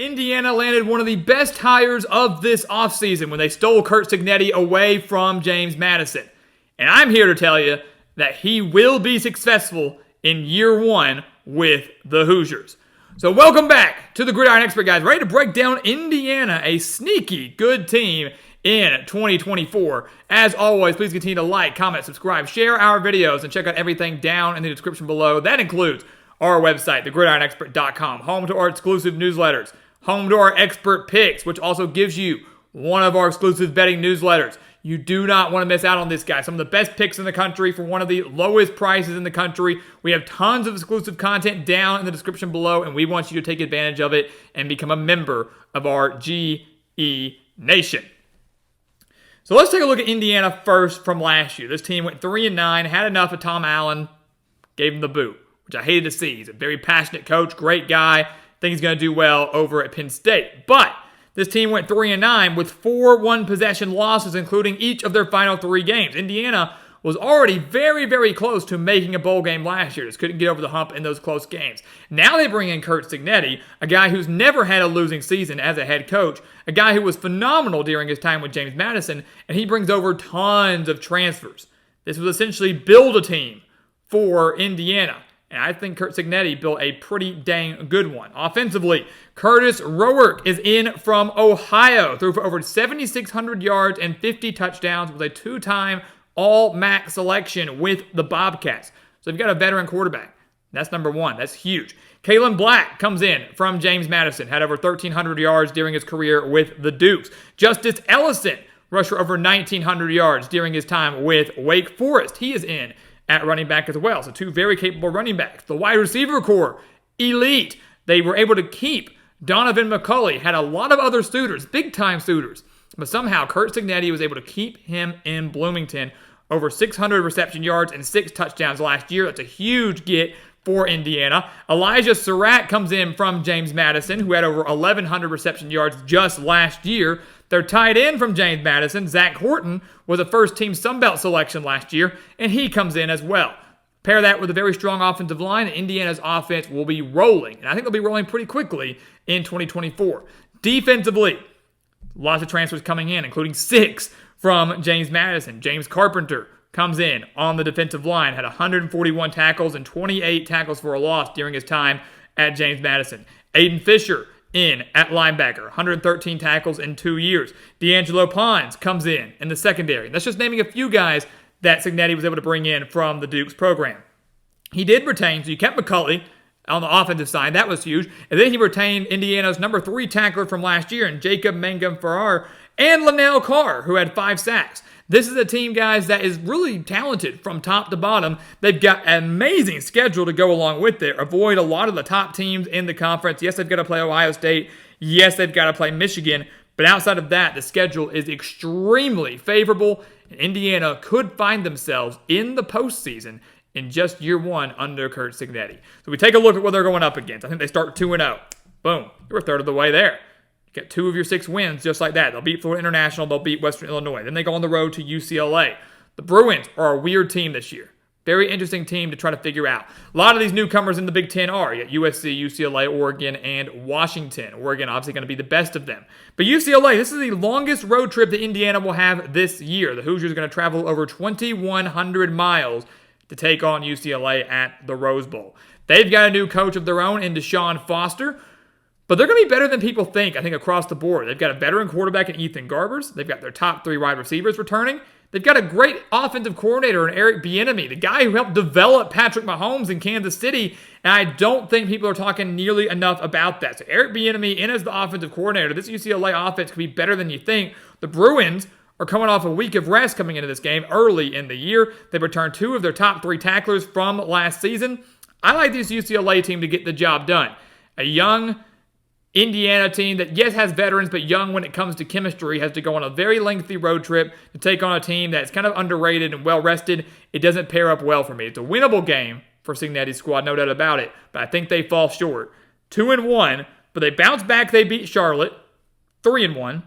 Indiana landed one of the best hires of this offseason when they stole Curt Cignetti away from James Madison. And I'm here to tell you that he will be successful in year one with the Hoosiers. So welcome back to the Gridiron Expert, guys. Ready to break down Indiana, a sneaky good team in 2024. As always, please continue to like, comment, subscribe, share our videos, and check out everything down in the description below. That includes our website, thegridironexpert.com, home to our exclusive newsletters, home to our expert picks, which also gives you one of our exclusive betting newsletters. You do not want to miss out on this, guy. Some of the best picks in the country for one of the lowest prices in the country. We have tons of exclusive content down in the description below, and we want you to take advantage of it and become a member of our GE Nation. So let's take a look at Indiana first from last year. This team went 3-9, had enough of Tom Allen, gave him the boot, which I hated to see. He's a very passionate coach, great guy. Think he's going to do well over at Penn State. But this team went 3-9 with 4 one-possession losses, including each of their final 3 games. Indiana was already very, very close to making a bowl game last year. Just couldn't get over the hump in those close games. Now they bring in Curt Cignetti, a guy who's never had a losing season as a head coach, a guy who was phenomenal during his time with James Madison, and he brings over tons of transfers. This was essentially build a team for Indiana. And I think Curt Cignetti built a pretty dang good one. Offensively, Curtis Rourke is in from Ohio. Threw for over 7,600 yards and 50 touchdowns with a 2-time All-MAC selection with the Bobcats. So you've got a veteran quarterback. That's number one. That's huge. Kalen Black comes in from James Madison. Had over 1,300 yards during his career with the Dukes. Justice Ellison rushed for over 1,900 yards during his time with Wake Forest. He is in at running back as well. So 2 very capable running backs. The wide receiver core, elite. They were able to keep Donovan McCulley. Had a lot of other suitors, big-time suitors. But somehow Curt Cignetti was able to keep him in Bloomington. Over 600 reception yards and 6 touchdowns last year. That's a huge get for Indiana. Elijah Surratt comes in from James Madison, who had over 1,100 reception yards just last year. Their tight end from James Madison, Zach Horton, was a first-team Sunbelt selection last year, and he comes in as well. Pair that with a very strong offensive line, and Indiana's offense will be rolling. And I think they'll be rolling pretty quickly in 2024. Defensively, lots of transfers coming in, including 6 from James Madison. James Carpenter comes in on the defensive line, had 141 tackles and 28 tackles for a loss during his time at James Madison. Aiden Fisher in at linebacker, 113 tackles in 2 years. D'Angelo Pons comes in the secondary. That's just naming a few guys that Cignetti was able to bring in from the Dukes program. He did retain, so you kept McCulley on the offensive side. That was huge. And then he retained Indiana's number 3 tackler from last year, and Jacob Mangum-Farrar, and Linnell Carr, who had 5 sacks. This is a team, guys, that is really talented from top to bottom. They've got an amazing schedule to go along with it. Avoid a lot of the top teams in the conference. Yes, they've got to play Ohio State. Yes, they've got to play Michigan. But outside of that, the schedule is extremely favorable. And Indiana could find themselves in the postseason in just year one under Curt Cignetti. So we take a look at what they're going up against. I think they start 2-0. Boom. You're a third of the way there. Get 2 of your 6 wins just like that. They'll beat Florida International. They'll beat Western Illinois. Then they go on the road to UCLA. The Bruins are a weird team this year. Very interesting team to try to figure out. A lot of these newcomers in the Big Ten are. You got USC, UCLA, Oregon, and Washington. Oregon obviously going to be the best of them. But UCLA, this is the longest road trip that Indiana will have this year. The Hoosiers are going to travel over 2,100 miles to take on UCLA at the Rose Bowl. They've got a new coach of their own in Deshaun Foster. But they're going to be better than people think, I think, across the board. They've got a veteran quarterback in Ethan Garbers. They've got their top 3 wide receivers returning. They've got a great offensive coordinator in Eric Bieniemy, the guy who helped develop Patrick Mahomes in Kansas City. And I don't think people are talking nearly enough about that. So Eric Bieniemy in as the offensive coordinator. This UCLA offense could be better than you think. The Bruins are coming off a week of rest coming into this game early in the year. They've returned 2 of their top 3 tacklers from last season. I like this UCLA team to get the job done. A young Indiana team that, yes, has veterans, but young when it comes to chemistry, has to go on a very lengthy road trip to take on a team that's kind of underrated and well-rested. It doesn't pair up well for me. It's a winnable game for Cignetti's squad, no doubt about it, but I think they fall short. 2-1, but they bounce back. They beat Charlotte, 3-1.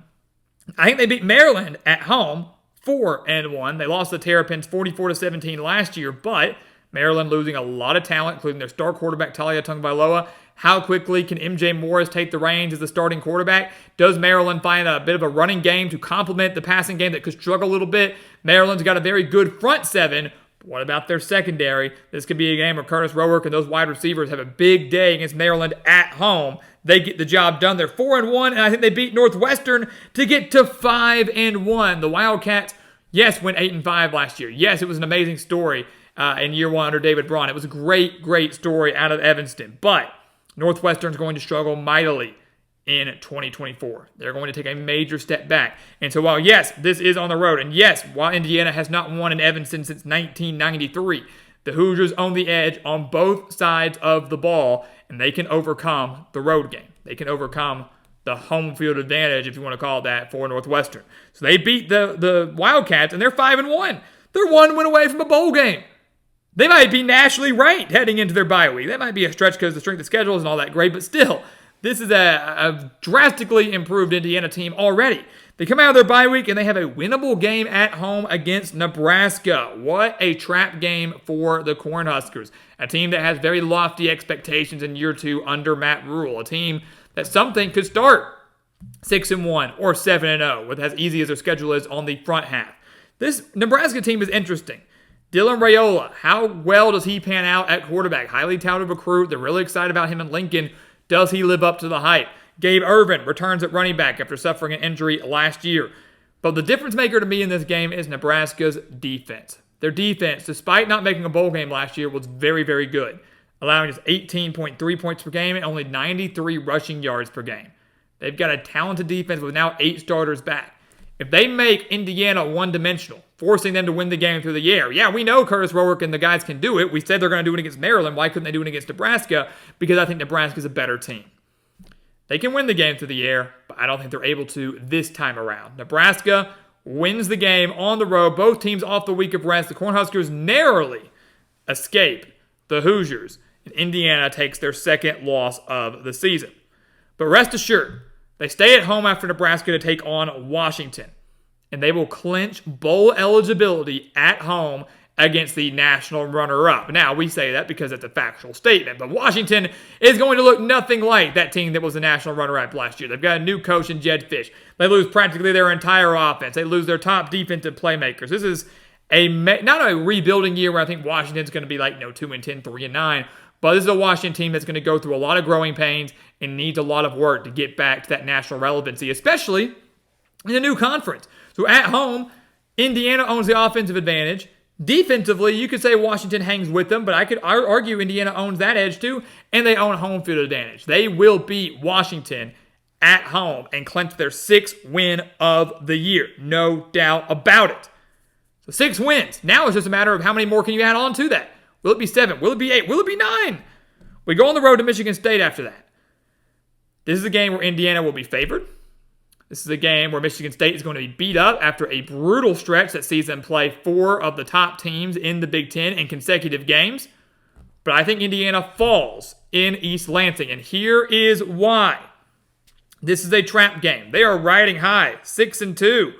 I think they beat Maryland at home, 4-1. They lost the Terrapins 44-17 last year, but Maryland losing a lot of talent, including their star quarterback Talia Tagovailoa. How quickly can MJ Morris take the reins as the starting quarterback? Does Maryland find a bit of a running game to complement the passing game that could struggle a little bit? Maryland's got a very good front seven. But what about their secondary? This could be a game where Curtis Roark and those wide receivers have a big day against Maryland at home. They get the job done. They're 4-1, and I think they beat Northwestern to get to 5-1. The Wildcats, yes, went 8-5 last year. Yes, it was an amazing story in year one under David Braun. It was a great, great story out of Evanston. But Northwestern's going to struggle mightily in 2024. They're going to take a major step back. And so while, yes, this is on the road, and yes, while Indiana has not won in Evanston since 1993, the Hoosiers own the edge on both sides of the ball, and they can overcome the road game. They can overcome the home field advantage, if you want to call it that, for Northwestern. So they beat the Wildcats, and they're 5-1. They're one win away from a bowl game. They might be nationally ranked heading into their bye week. That might be a stretch because the strength of schedule isn't all that great, but still, this is a drastically improved Indiana team already. They come out of their bye week and they have a winnable game at home against Nebraska. What a trap game for the Cornhuskers. A team that has very lofty expectations in year two under Matt Rule. A team that some think could start 6-1 or 7-0 with as easy as their schedule is on the front half. This Nebraska team is interesting. Dylan Raiola, how well does he pan out at quarterback? Highly touted recruit. They're really excited about him in Lincoln. Does he live up to the hype? Gabe Ervin returns at running back after suffering an injury last year. But the difference maker to me in this game is Nebraska's defense. Their defense, despite not making a bowl game last year, was very, very good, allowing just 18.3 points per game and only 93 rushing yards per game. They've got a talented defense with now 8 starters back. If they make Indiana one-dimensional, forcing them to win the game through the air, yeah, we know Curtis Roark and the guys can do it. We said they're going to do it against Maryland. Why couldn't they do it against Nebraska? Because I think Nebraska's a better team. They can win the game through the air, but I don't think they're able to this time around. Nebraska wins the game on the road. Both teams off the week of rest. The Cornhuskers narrowly escape the Hoosiers, and Indiana takes their second loss of the season. But rest assured, they stay at home after Nebraska to take on Washington, and they will clinch bowl eligibility at home against the national runner-up. Now, we say that because it's a factual statement, but Washington is going to look nothing like that team that was the national runner-up last year. They've got a new coach in Jed Fish. They lose practically their entire offense. They lose their top defensive playmakers. This is not a rebuilding year where I think Washington's going to be like 2-10, 3-9, but this is a Washington team that's going to go through a lot of growing pains and needs a lot of work to get back to that national relevancy, especially in the new conference. So at home, Indiana owns the offensive advantage. Defensively, you could say Washington hangs with them, but I could argue Indiana owns that edge too, and they own home field advantage. They will beat Washington at home and clinch their 6th win of the year. No doubt about it. So 6 wins. Now it's just a matter of how many more can you add on to that. Will it be 7? Will it be 8? Will it be 9? We go on the road to Michigan State after that. This is a game where Indiana will be favored. This is a game where Michigan State is going to be beat up after a brutal stretch that sees them play 4 of the top teams in the Big Ten in consecutive games. But I think Indiana falls in East Lansing, and here is why. This is a trap game. They are riding high, 6-2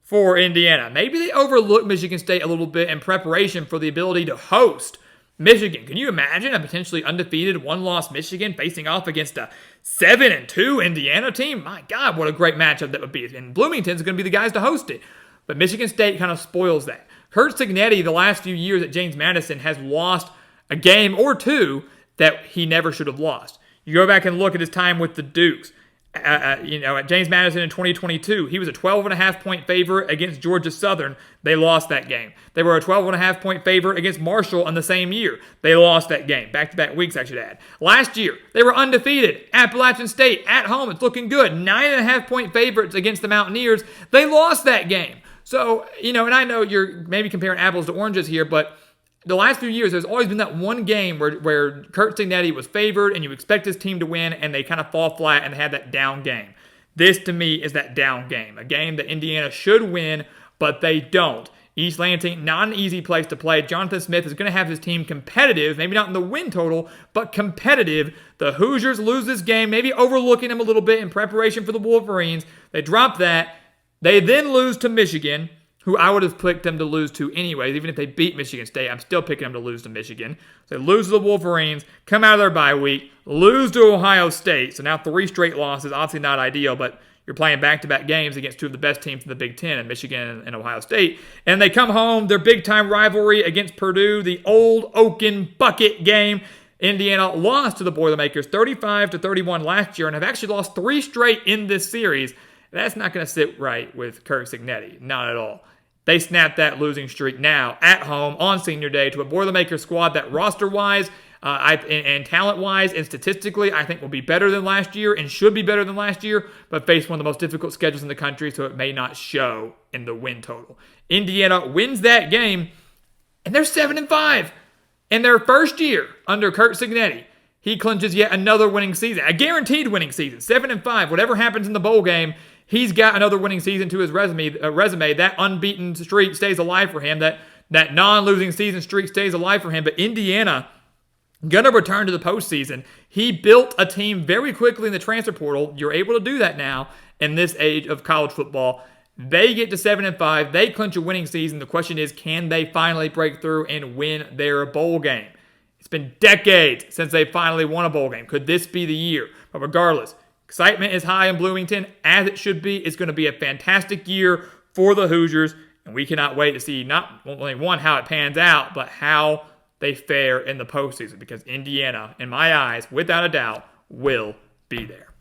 for Indiana. Maybe they overlook Michigan State a little bit in preparation for the ability to host Michigan. Can you imagine a potentially undefeated, one-loss Michigan facing off against a 7-2 Indiana team? My God, what a great matchup that would be. And Bloomington's going to be the guys to host it. But Michigan State kind of spoils that. Curt Cignetti, the last few years at James Madison, has lost a game or two that he never should have lost. You go back and look at his time with the Dukes. At James Madison in 2022, he was a 12.5-point favorite against Georgia Southern. They lost that game. They were a 12.5-point favorite against Marshall in the same year. They lost that game. Back-to-back weeks, I should add. Last year, they were undefeated. Appalachian State, at home, it's looking good. 9.5-point favorites against the Mountaineers. They lost that game. So, and I know you're maybe comparing apples to oranges here, but the last few years, there's always been that one game where Curt Cignetti was favored and you expect his team to win and they kind of fall flat and have that down game. This, to me, is that down game. A game that Indiana should win, but they don't. East Lansing, not an easy place to play. Jonathan Smith is going to have his team competitive, maybe not in the win total, but competitive. The Hoosiers lose this game, maybe overlooking them a little bit in preparation for the Wolverines. They drop that. They then lose to Michigan, who I would have picked them to lose to anyways. Even if they beat Michigan State, I'm still picking them to lose to Michigan. So they lose to the Wolverines, come out of their bye week, lose to Ohio State. So now 3 straight losses, obviously not ideal, but you're playing back-to-back games against 2 of the best teams in the Big Ten, in Michigan and Ohio State. And they come home, their big-time rivalry against Purdue, the Old Oaken Bucket game. Indiana lost to the Boilermakers 35-31 last year and have actually lost 3 straight in this series. That's not going to sit right with Kirk Cignetti, not at all. They snapped that losing streak now at home on senior day to a Boilermaker squad that roster-wise and talent-wise and statistically I think will be better than last year and should be better than last year, but face one of the most difficult schedules in the country, so it may not show in the win total. Indiana wins that game, and they're 7-5 in their first year under Kirk Cignetti. He clinches yet another winning season, a guaranteed winning season, 7-5. Whatever happens in the bowl game, he's got another winning season to his resume. That unbeaten streak stays alive for him. That non-losing season streak stays alive for him. But Indiana gonna return to the postseason. He built a team very quickly in the transfer portal. You're able to do that now in this age of college football. They get to 7-5. They clinch a winning season. The question is, can they finally break through and win their bowl game? It's been decades since they finally won a bowl game. Could this be the year? But regardless, excitement is high in Bloomington, as it should be. It's going to be a fantastic year for the Hoosiers, and we cannot wait to see not only how it pans out, but how they fare in the postseason, because Indiana, in my eyes, without a doubt, will be there.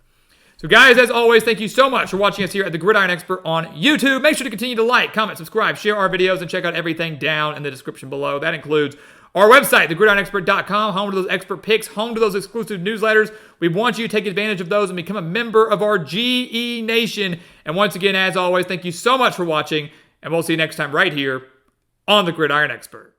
So guys, as always, thank you so much for watching us here at the Gridiron Expert on YouTube. Make sure to continue to like, comment, subscribe, share our videos, and check out everything down in the description below. That includes our website, thegridironexpert.com, home to those expert picks, home to those exclusive newsletters. We want you to take advantage of those and become a member of our GE Nation. And once again, as always, thank you so much for watching, and we'll see you next time right here on the Gridiron Expert.